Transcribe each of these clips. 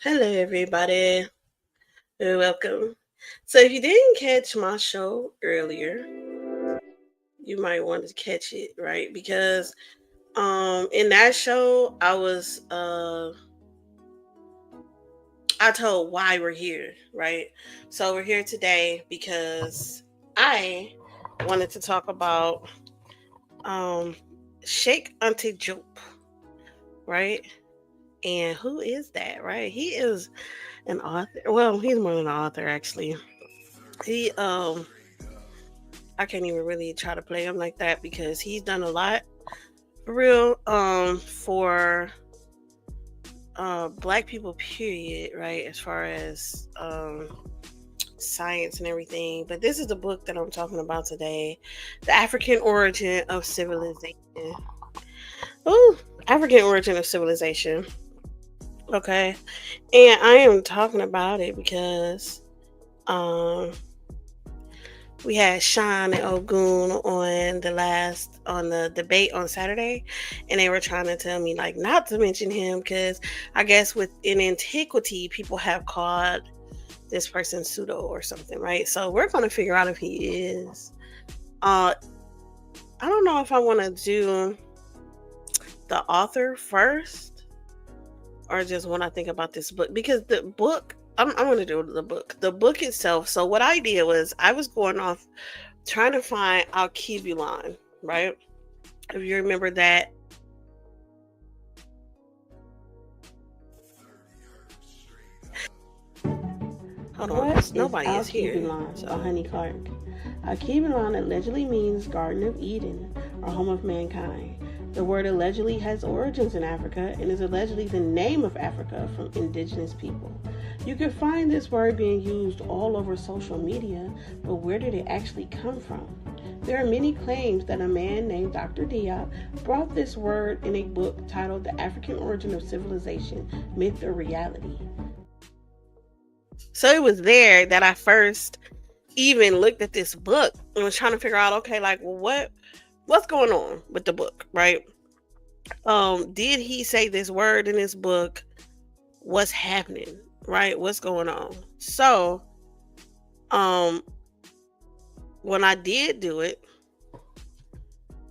Hello, everybody, and welcome. So, if you didn't catch my show earlier, you might want to catch it, right? Because in that show, I told why we're here, right? So we're here today because I wanted to talk about um Sheikh Anta Diop, right? And who is that, right? He is an author. Well, he's more than an author, actually. He I can't even really try to play him like that because he's done a lot for real for black people, period, right, as far as science and everything. But this is the book that I'm talking about today, The African Origin of Civilization. Oh, African Origin of Civilization. Okay. And I am talking about it because um we had Shawn and Ogun on the debate on Saturday, and they were trying to tell me like not to mention him because I guess within antiquity people have called this person Pseudo or something, right? So we're gonna figure out if he is. Uh, I don't know if I want to do the author first or just when I think about this book because the book. I'm going to do the book. The book itself. So what I did was I was going off trying to find Alkebulan, right? If you remember that. Hold on, What because is nobody is here. Alkebulan by So, Honey Clark? Alkebulan allegedly means Garden of Eden or Home of Mankind. The word allegedly has origins in Africa and is allegedly the name of Africa from indigenous people. You can find this word being used all over social media, but where did it actually come from? There are many claims that a man named Dr. Diop brought this word in a book titled The African Origin of Civilization, Myth or Reality. so it was there that I first even looked at this book and was trying to figure out, okay, like, well, what's going on with the book, right? Did he say this word in this book? What's happening, right? What's going on? So, um, when I did do it,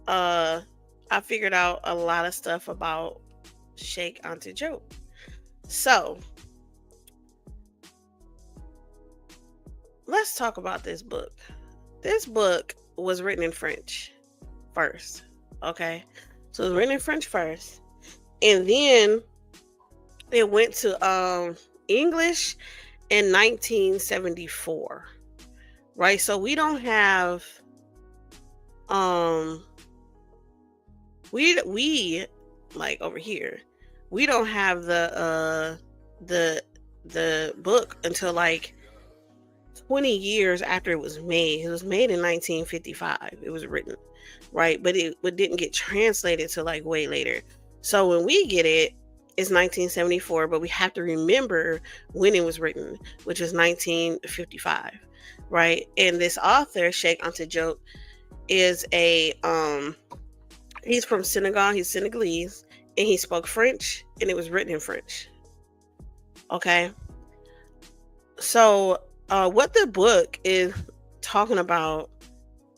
uh, I figured out a lot of stuff about Sheikh Anta Diop. So, let's talk about this book. This book was written in French first. Okay. So it was written in French first. And then it went to English in 1974. Right? So um we like over here, we don't have the the book until like 20 years after it was made. It was made in 1955. It was written, right? But it didn't get translated till like way later. So when we get it, it's 1974, but we have to remember when it was written, which was 1955, right? And this author, Sheikh Anta Diop, is he's from Senegal, he's Senegalese, and he spoke French, and it was written in French. Okay. So what the book is talking about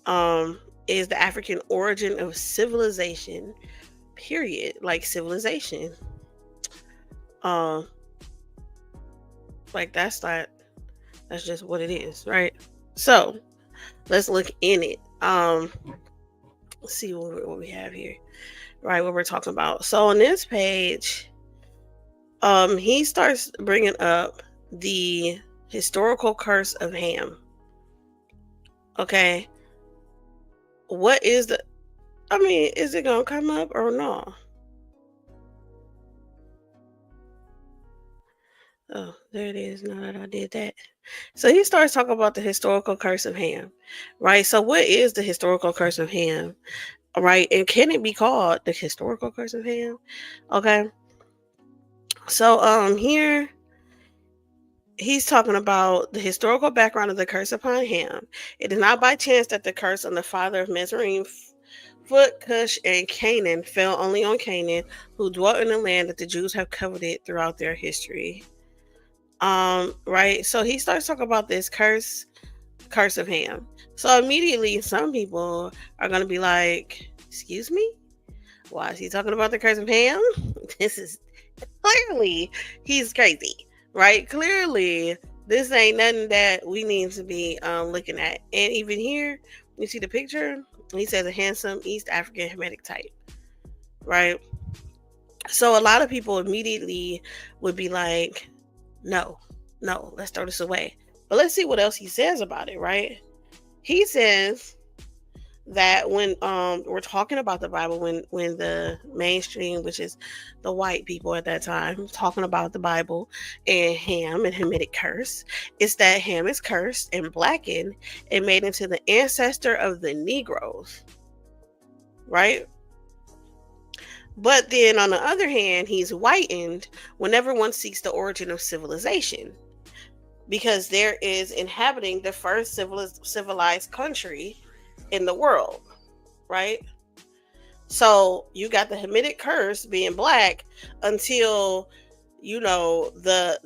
um is the African origin of civilization, period. Like civilization. Um like that's just what it is, right? So let's look in it. Let's see what we have here, right? What we're talking about. So on this page, he starts bringing up the historical curse of Ham. Okay, what is the? I mean, is it gonna come up or no? Oh, there it is. Now that I did that. So he starts talking about the historical curse of Ham, right? So what is the historical curse of Ham, right? And can it be called the historical curse of Ham? Okay. So here he's talking about the historical background of the curse upon Ham. It is not by chance that the curse on the father of Mizraim, Phut, Cush, and Canaan fell only on Canaan, who dwelt in the land that the Jews have coveted throughout their history. Right. So he starts talking about this curse of Ham. So immediately some people are gonna be like, excuse me? Why is he talking about the curse of Ham? This is clearly he's crazy. Right? Clearly this ain't nothing that we need to be looking at. And even here, you see the picture, he says a handsome East African Hamitic type. Right? So a lot of people immediately would be like, no, no, let's throw this away. But let's see what else he says about it, right? He says that when we're talking about the Bible, when the mainstream, which is the white people at that time, talking about the Bible and Ham and Hamitic curse, it's that Ham is cursed and blackened and made into the ancestor of the Negroes, right? But then on the other hand, he's whitened whenever one seeks the origin of civilization, because there is inhabiting the first civilized country in the world, right? So you got the Hamitic curse being black until the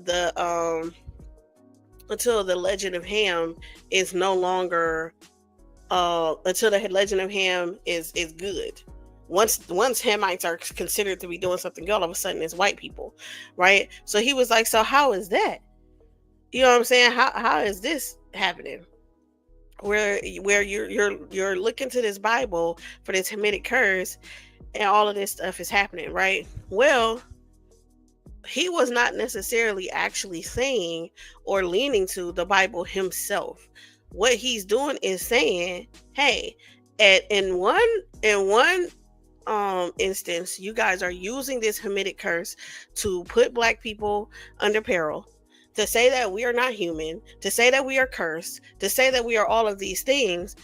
until the legend of Ham is no longer until the legend of Ham is good. Once Hamites are considered to be doing something good, all of a sudden it's white people, right? So he was like, so how is that? You know what I'm saying? How is this happening? Where you're looking to this Bible for this Hamitic curse, and all of this stuff is happening, right? Well, he was not necessarily actually saying or leaning to the Bible himself. What he's doing is saying, hey, in one instance, you guys are using this Hamitic curse to put black people under peril, to say that we are not human, to say that we are cursed, to say that we are all of these things,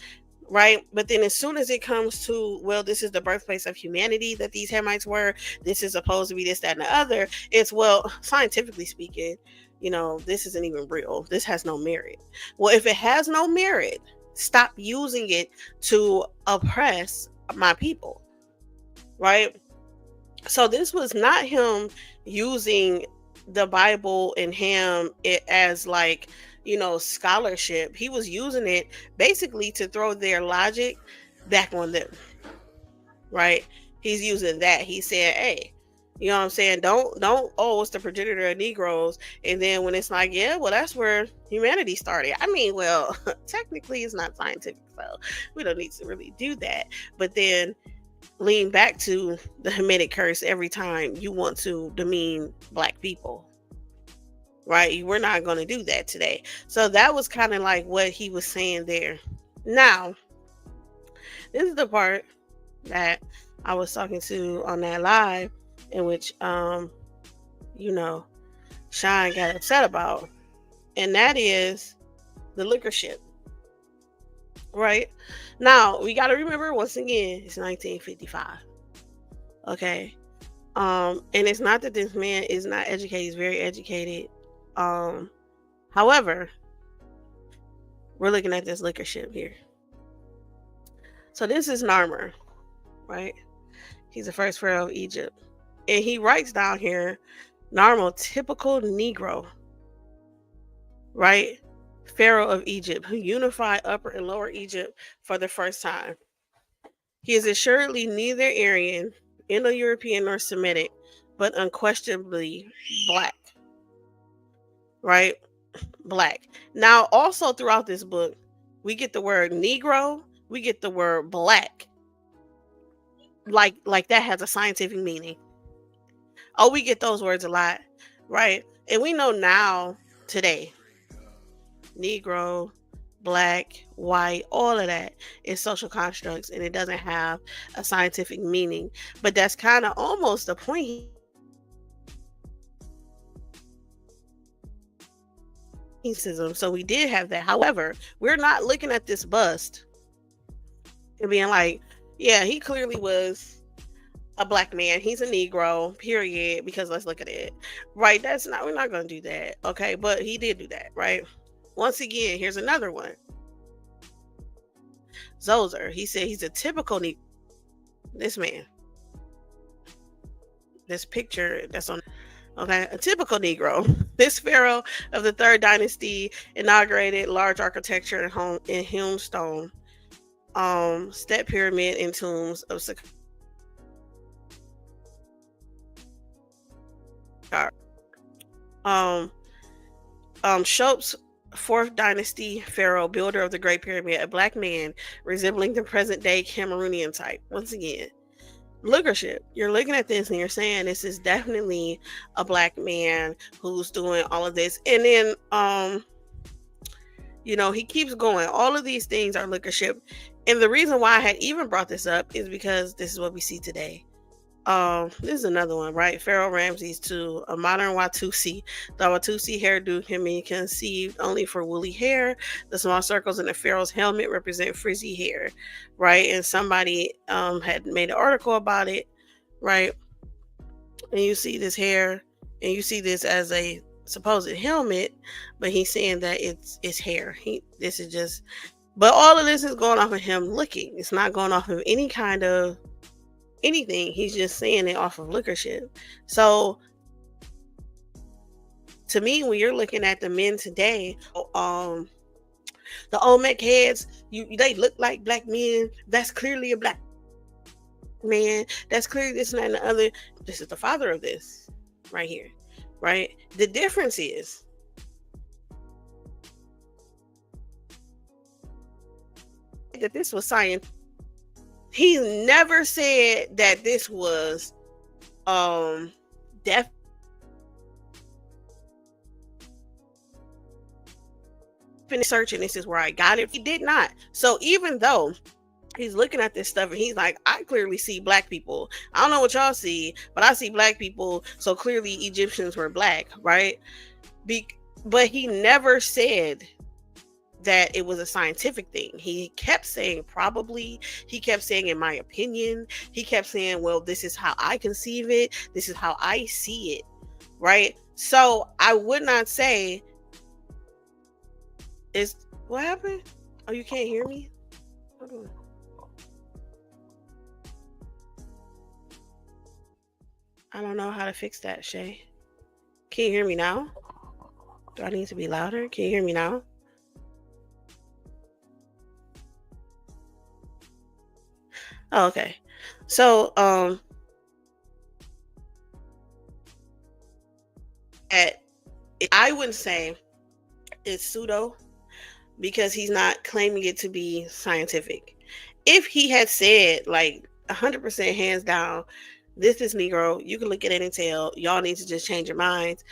right? But then as soon as it comes to, well, this is the birthplace of humanity that these Hamites were, this is supposed to be this, that, and the other, it's, well, scientifically speaking, this isn't even real. This has no merit. Well, if it has no merit, stop using it to oppress my people, right? So this was not him using the Bible and Ham it as like, scholarship. He was using it basically to throw their logic back on them, right? He's using that. He's saying, hey, you know what I'm saying? Don't, oh, it's the progenitor of Negroes. And then when it's like, yeah, well, that's where humanity started. I mean, well, technically it's not scientific, so we don't need to really do that. But then lean back to the Hamitic curse every time you want to demean black people, right? We're not going to do that today. So that was kind of like what he was saying there. Now, this is the part that I was talking to on that live, in which Shawn got upset about, and that is the liquor ship, right? Now we got to remember, once again, it's 1955. Okay. And it's not that this man is not educated, he's very educated. However, we're looking at this liquor ship here. So this is Narmer, right? He's the first pharaoh of Egypt. And he writes down here, Narmer, typical Negro, right? Pharaoh of Egypt, who unified Upper and Lower Egypt for the first time. He is assuredly neither Aryan, Indo-European, nor Semitic, but unquestionably black, right? Black. Now, also throughout this book, we get the word Negro, we get the word black. Like that has a scientific meaning. Oh, we get those words a lot, right? And we know now, today, Negro, black, white, all of that is social constructs, and it doesn't have a scientific meaning. But that's kind of almost the point so we did have that. However, we're not looking at this bust and being like, yeah, he clearly was a black man, he's a Negro, period, because let's look at it, right? We're not going to do that, okay? But he did do that, right? Once again, here's another one. Zozer, he said he's a typical Negro. This man, this picture that's on, Okay, a typical Negro. This pharaoh of the third dynasty inaugurated large architecture in hewn stone, step pyramid and tombs of um Shope's fourth dynasty pharaoh, builder of the Great Pyramid, a black man resembling the present day Cameroonian type. Once again, lookership. You're looking at this and you're saying this is definitely a black man who's doing all of this. And then he keeps going. All of these things are lookership. And the reason why I had even brought this up is because this is what we see today. This is another one, right? Pharaoh Ramses II, a modern Watusi. The Watusi hairdo can be conceived only for woolly hair. The small circles in the pharaoh's helmet represent frizzy hair, right? And somebody had made an article about it, right? And you see this hair, and you see this as a supposed helmet, but he's saying that it's hair. This is just, but all of this is going off of him looking. It's not going off of any kind of anything. He's just saying it off of lookership. So to me, when you're looking at the men today, the Olmec heads, they look like black men. That's clearly a black man. That's clearly this and that and the other. This is the father of this right here, right? The difference is that this was science. He never said that this was death. Searching, this is where I got it. He did not. So even though he's looking at this stuff and he's like, I clearly see black people. I don't know what y'all see, but I see black people. So clearly Egyptians were black, right? But he never said that it was a scientific thing. He kept saying probably. He kept saying in my opinion. He kept saying, well, this is how I conceive it. This is how I see it, right? So I would not say is what happened? Oh, you can't hear me? Hold on. I don't know how to fix that, Shay. Can you hear me now? Do I need to be louder? Can you hear me now? Oh, okay. So, I wouldn't say it's pseudo because he's not claiming it to be scientific. If he had said like 100% hands down, this is Negro, you can look at it and tell y'all need to just change your minds.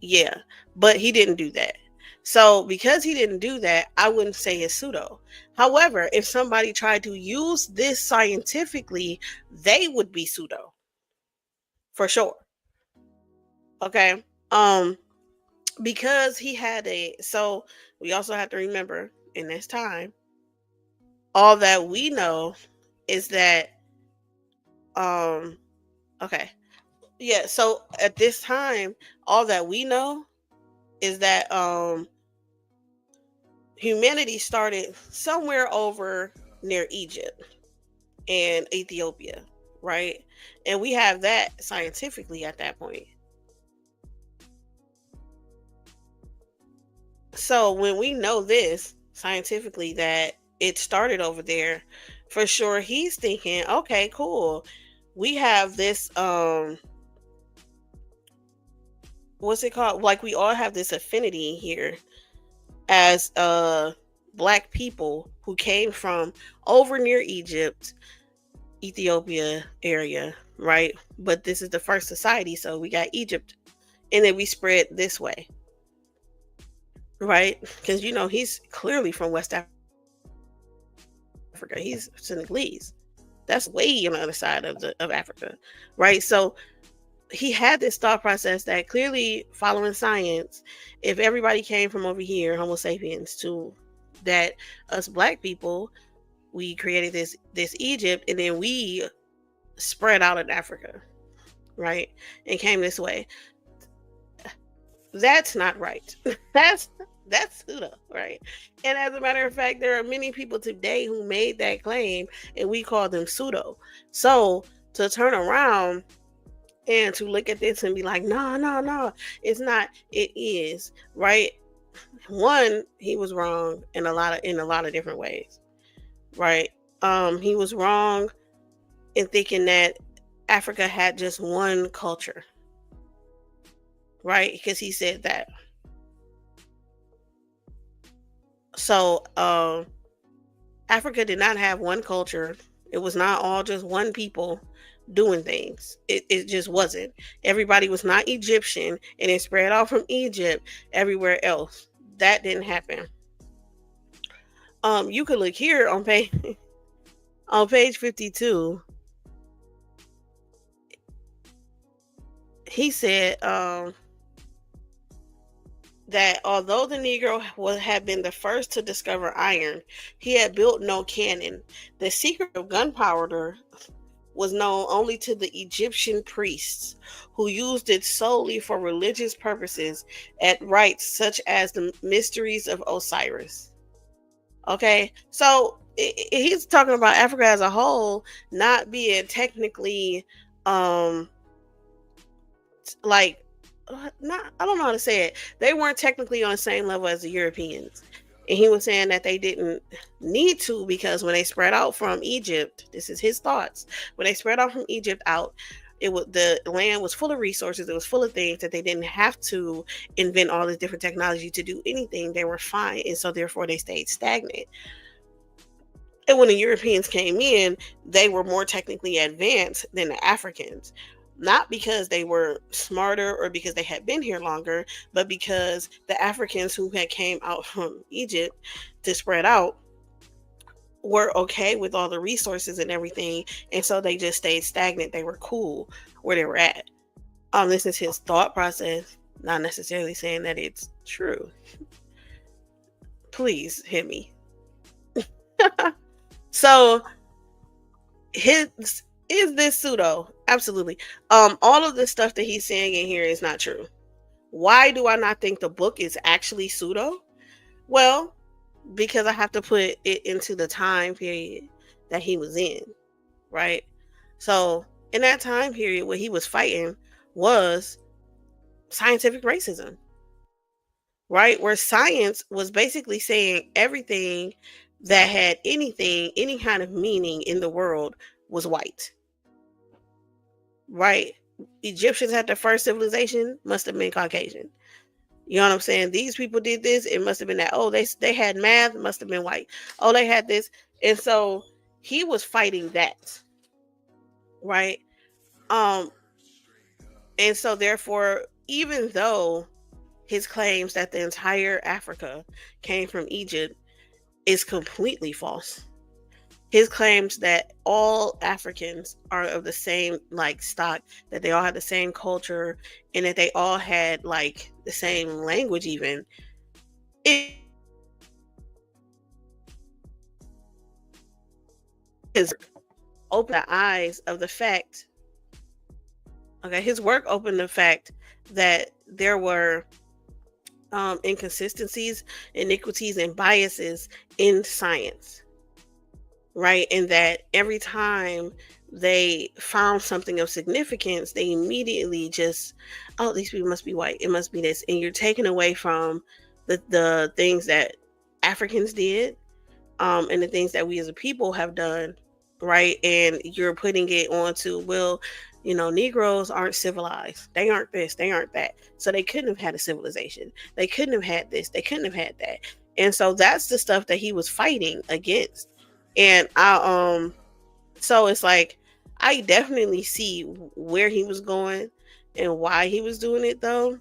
Yeah, but he didn't do that. So because he didn't do that, I wouldn't say it's pseudo. However, if somebody tried to use this scientifically, they would be pseudo for sure. Okay. Because he had so we also have to remember in this time, all that we know is that okay. Yeah, so at this time, all that we know is that humanity started somewhere over near Egypt and Ethiopia, right? And we have that scientifically at that point. So when we know this scientifically that it started over there, for sure he's thinking, okay, cool. We have this what's it called? Like we all have this affinity here as black people who came from over near Egypt, Ethiopia area, right? But this is the first society, so we got Egypt and then we spread this way. Right? Because he's clearly from West Africa. He's Senegalese. That's way on the other side of Africa, right? So he had this thought process that clearly, following science, if everybody came from over here, Homo sapiens, to that us black people, we created this Egypt, and then we spread out in Africa, right? And came this way. That's not right. That's pseudo, right? And as a matter of fact, there are many people today who made that claim, and we call them pseudo. So to turn around And to look at this and be like, no, no, no, it's not. It is, right? One, he was wrong in a lot of different ways, right? He was wrong in thinking that Africa had just one culture, right? Because he said that. So, Africa did not have one culture. It was not all just one people doing things. It just wasn't. Everybody was not Egyptian and it spread out from Egypt everywhere else. That didn't happen. You could look here on page on page 52. He said that although the Negro had been the first to discover iron, he had built no cannon. The secret of gunpowder was known only to the Egyptian priests, who used it solely for religious purposes at rites such as the mysteries of Osiris. Okay, so he's talking about Africa as a whole not being technically, um, like, not, I don't know how to say it. They weren't technically on the same level as the Europeans. And he was saying that they didn't need to, because when they spread out from Egypt, this is his thoughts. When they spread out from Egypt out, it was, the land was full of resources. It was full of things that they didn't have to invent all this different technology to do anything. They were fine, and so therefore they stayed stagnant. And when the Europeans came in, they were more technically advanced than the Africans. Not because they were smarter or because they had been here longer, but because the Africans who had came out from Egypt to spread out were okay with all the resources and everything. And so they just stayed stagnant. They were cool where they were at. This is his thought process, not necessarily saying that it's true. Please hit me. So his is this pseudo? Absolutely. All of the stuff that he's saying in here is not true. Why do I not think the book is actually pseudo? Well, because I have to put it into the time period that he was in, right? So in that time period, what he was fighting was scientific racism, right? Where science was basically saying everything that had anything, any kind of meaning in the world was white, right? Egyptians had their first civilization, must have been Caucasian. You know what I'm saying? These people did this, it must have been that. Oh, they had math, must have been white. Oh, they had this. And so he was fighting that, right? Um, and so therefore, even though his claims that the entire Africa came from Egypt is completely false. His claims that all Africans are of the same like stock, that they all had the same culture, and that they all had like the same language, even it is open the eyes of the fact. Okay, his work opened the fact that there were inconsistencies, iniquities, and biases in science, right? And that every time they found something of significance, they immediately just, oh, these people must be white. It must be this. And you're taking away from the things that Africans did, and the things that we as a people have done, right? And you're putting it onto, well, Negroes aren't civilized. They aren't this, they aren't that. So they couldn't have had a civilization. They couldn't have had this, they couldn't have had that. And so that's the stuff that he was fighting against. And so it's like, I definitely see where he was going and why he was doing it, though.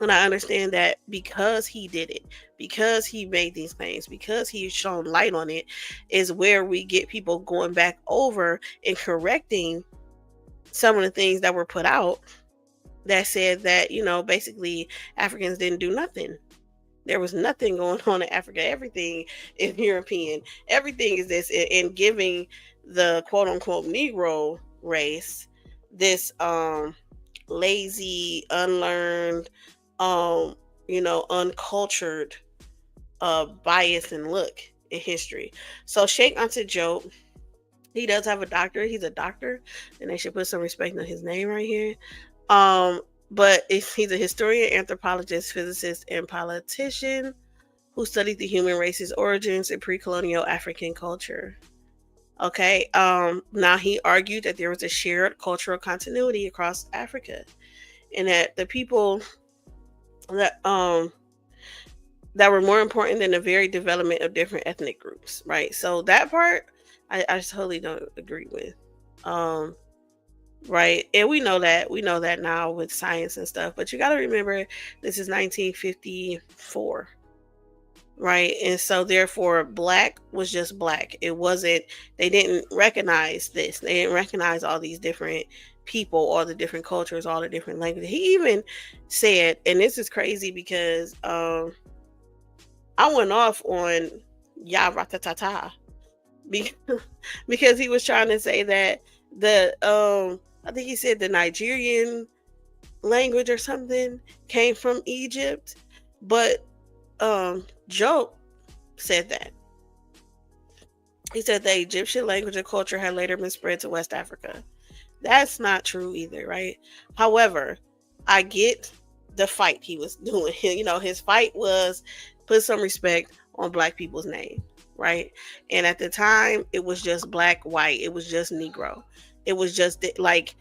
And I understand that because he did it, because he made these claims, because he shone light on it, is where we get people going back over and correcting some of the things that were put out that said that, basically Africans didn't do nothing. There was nothing going on in Africa. Everything is European. Everything is this, and giving the quote unquote Negro race this lazy, unlearned, uncultured bias and look at history. So Sheikh Anta Diop He does have a doctorate. He's a doctor, and they should put some respect on his name right here. Um, but he's a historian, anthropologist, physicist, and politician who studied the human race's origins in pre-colonial African culture. Okay. Now he argued that there was a shared cultural continuity across Africa, and that the people that that were more important than the very development of different ethnic groups. Right. So that part, I totally don't agree with. Um, right, and we know that now with science and stuff. But you got to remember, this is 1954. Right, and so therefore black was just black. It wasn't, they didn't recognize this, they didn't recognize all these different people, all the different cultures, all the different languages. He even said, and this is crazy because I went off on ya ratatata because, because he was trying to say that the I think he said the Nigerian language or something came from Egypt, but Joe said that. He said the Egyptian language and culture had later been spread to West Africa. That's not true either, right? However, I get the fight he was doing. His fight was put some respect on black people's name, right? And at the time, it was just black, white. It was just Negro. It was just like,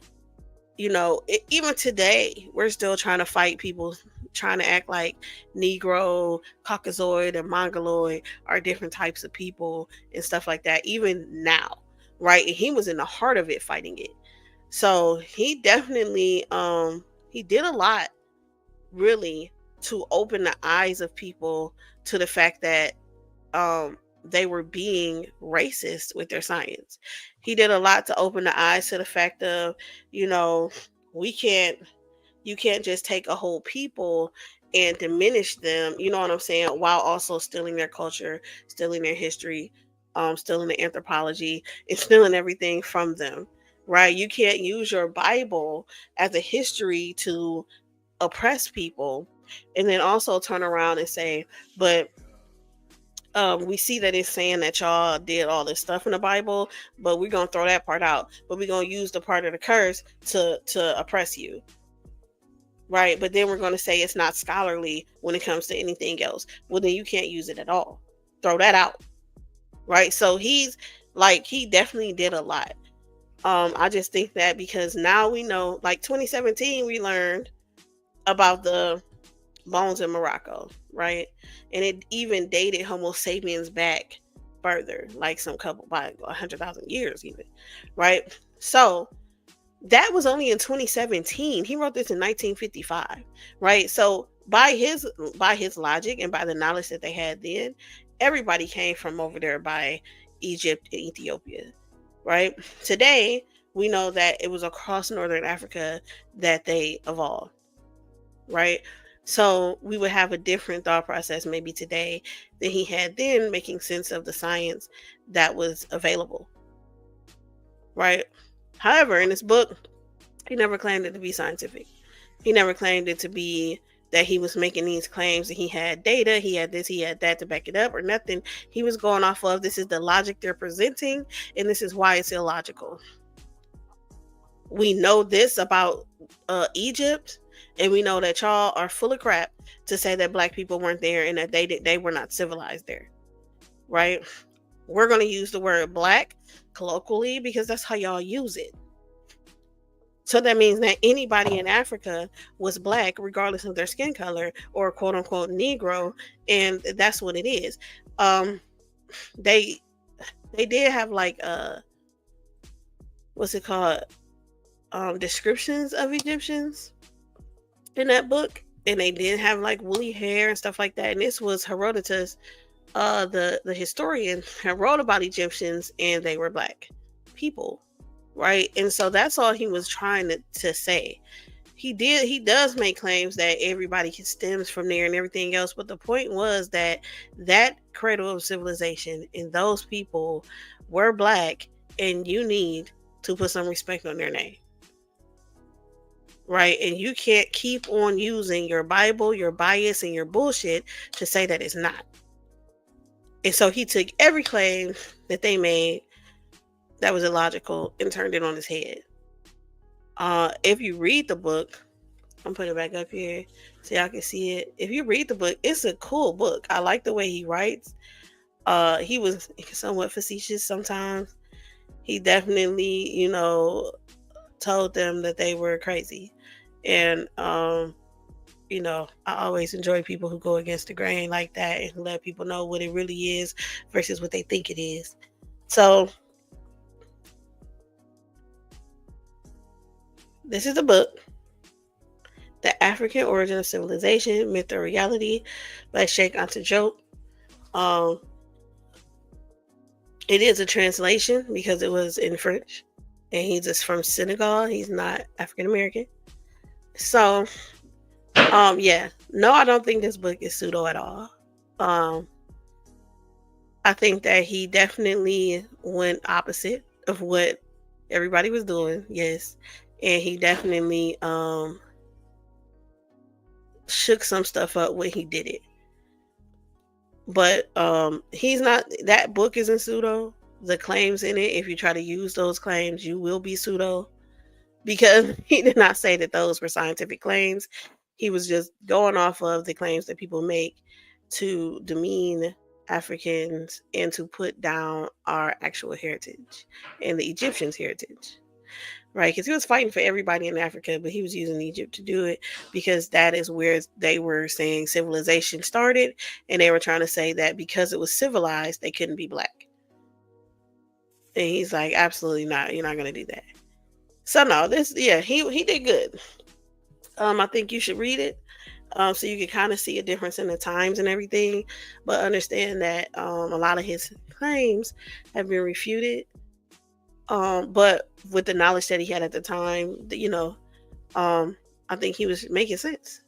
even today, we're still trying to fight people trying to act like Negro, Caucasoid, and Mongoloid are different types of people and stuff like that, even now, right? And he was in the heart of it fighting it. So he definitely he did a lot, really, to open the eyes of people to the fact that they were being racist with their science. He did a lot to open the eyes to the fact of, you know, we can't you can't just take a whole people and diminish them, you know what I'm saying, while also stealing their culture, stealing their history, stealing the anthropology, and stealing everything from them. Right? You can't use your Bible as a history to oppress people and then also turn around and say, but we see that it's saying that y'all did all this stuff in the Bible, but we're gonna throw that part out. But we're gonna use the part of the curse to oppress you, right? But then we're gonna say it's not scholarly when it comes to anything else. Well, then you can't use it at all. Throw that out, right? So he definitely did a lot. I just think that because now we know, like 2017, we learned about the bones in Morocco, right? And it even dated Homo sapiens back further, like some couple by 100,000 years, even, right? So that was only in 2017. He wrote this in 1955, right? So by his logic and by the knowledge that they had then, everybody came from over there by Egypt and Ethiopia, right? Today, we know that it was across northern Africa that they evolved, right? So we would have a different thought process maybe today than he had then, making sense of the science that was available, right? However, in this book, he never claimed it to be scientific. He never claimed it to be that he was making these claims that he had data, he had this, he had that to back it up, or nothing. He was going off of, this is the logic they're presenting, and this is why it's illogical. We know this about Egypt, and we know that y'all are full of crap to say that black people weren't there and that they were not civilized there, right? We're going to use the word black colloquially because that's how y'all use it. So that means that anybody in Africa was black, regardless of their skin color or quote unquote Negro, and that's what it is. Um, they they did have like what's it called, descriptions of Egyptians in that book, and they did have like woolly hair and stuff like that. And this was Herodotus, the historian, had wrote about Egyptians, and they were black people, right? And so that's all he was trying to say. He does make claims that everybody stems from there and everything else, but the point was that that cradle of civilization and those people were black, and you need to put some respect on their name, right? And you can't keep on using your Bible, your bias, and your bullshit to say that it's not. And so he took every claim that they made, that was illogical and turned it on his head. If you read the book, I'm putting it back up here so y'all can see it. If you read the book, it's a cool book. I like the way he writes. He was somewhat facetious sometimes. He definitely, told them that they were crazy. And, I always enjoy people who go against the grain like that and let people know what it really is versus what they think it is. So, this is the book, The African Origin of Civilization, Myth or Reality by Cheikh, Anta, Diop. It is a translation because it was in French, and he's just from Senegal. He's not African American. So, no, I don't think this book is pseudo at all. I think that he definitely went opposite of what everybody was doing. Yes, and he definitely shook some stuff up when he did it. But he's not, that book isn't pseudo. The claims in it, if you try to use those claims, you will be pseudo, because he did not say that those were scientific claims. He was just going off of the claims that people make to demean Africans and to put down our actual heritage and the Egyptians' heritage. Right, because he was fighting for everybody in Africa, but he was using Egypt to do it because that is where they were saying civilization started, and they were trying to say that because it was civilized, they couldn't be black. And he's like, absolutely not. You're not going to do that. So no, he did good. I think you should read it so you can kind of see a difference in the times and everything, but understand that a lot of his claims have been refuted. But with the knowledge that he had at the time, I think he was making sense.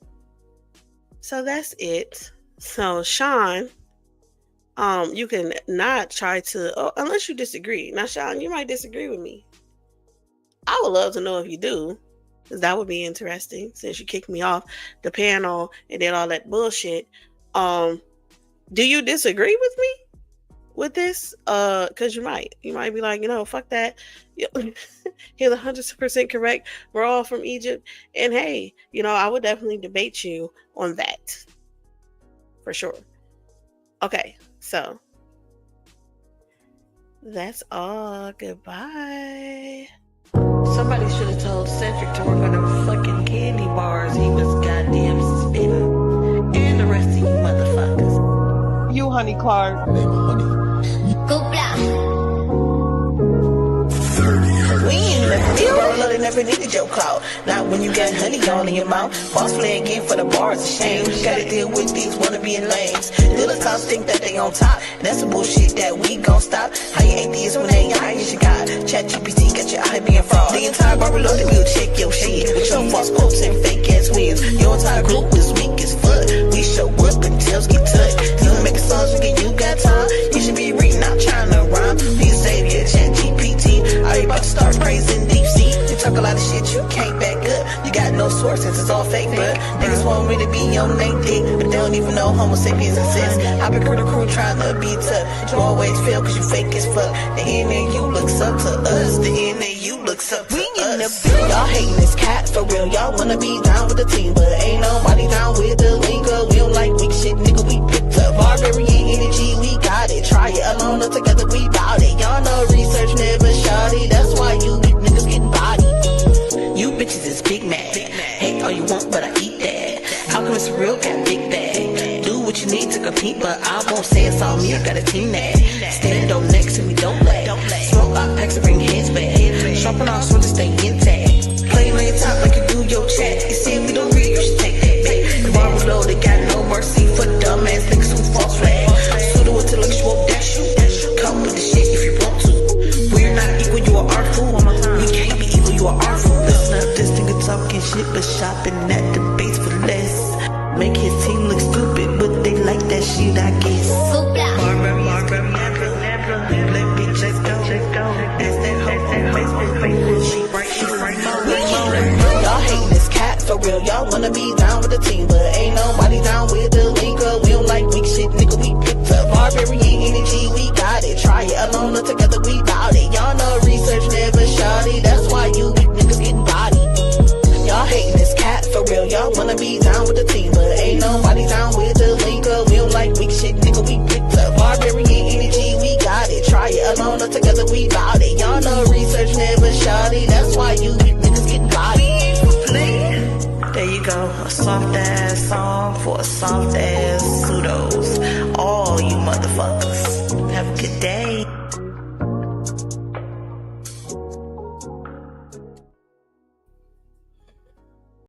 So that's it. So Shawn, you can not try to, unless you disagree. Now, Shawn, you might disagree with me. I would love to know if you do, because that would be interesting since you kicked me off the panel and did all that bullshit. Do you disagree with me with this? Because you might be like, fuck that. He's 100% correct. We're all from Egypt. And hey, I would definitely debate you on that. For sure. Okay, so that's all. Goodbye. Somebody should have told Cedric to work on them fucking candy bars he was goddamn spitting. And the rest of you motherfuckers. You, Honey Clark. Name Honey. Go blah. We in the field, roller, they never needed your clout. Not when you got honey all in your mouth. Boss flag in for the bars, a shame. Gotta deal with these wannabe lames. Little cops think that they on top. That's some bullshit that we gon' stop. How you atheists when they high as you got? Chat GPT got your eye being fraud. The entire bar below the wheel, check your shit. With your false quotes and fake ass wins. Your entire group is weak as fuck. We show up and tails get touched. You making songs when you got time. You should be reading, not trying to rhyme. Please save your chat GPT. Are you about to start praising deep sea? You talk a lot of shit you can't back up. You got no sources, it's all fake, but niggas want me to be on they dick, but they don't even know Homo sapiens exist. I've been crew trying to be tough. You always fail cause you fake as fuck. The end you looks up to us. The end you looks up to us. Y'all hating this cat for real. Y'all wanna be down with the team, but ain't nobody down with the lingo. We don't like weak shit, nigga, we picked up. Barbarian energy, we got it. Try it alone or together, we bout it. Y'all know research never shot it. That's why you niggas getting bodied. You bitches is big mad. Hate all you want, but I eat that. How come it's real? Got big bag. Do what you need to compete, but I won't say it's all me. I got a team that stand on next to me, don't lag. Smoke out packs and bring heads back. Sharpen off so to stay intact. Play on your top like you do your chat. You see if we don't read, you should take that back. The bar was low, they got no mercy for dumbass niggas who false flag. Pseudo intellectual, dash you. Come with the shit if you want to. We're not equal, you are our fool. We can't be evil, you are our fool. Listen up, this nigga talking shit, but shopping at the base for less. Make his team look stupid, but they like that shit, I guess. Go blah. Let me just go. Ask that hoe, she right now. Y'all hating this cat for real. Y'all wanna be down with the team, but ain't nobody down with the lingo. We don't like weak shit, nigga, we picked up. Barbarian energy, we got it. Try it alone or together, we bout it. Y'all know for real, y'all wanna be down with the team, but ain't nobody down with the linker. We don't like weak shit, nigga, we picked up. Barbarian energy, we got it. Try it alone or together, we bout it. Y'all know research never shot it. That's why you niggas get body. There you go, a soft ass song for a soft ass pseudos. All you motherfuckers.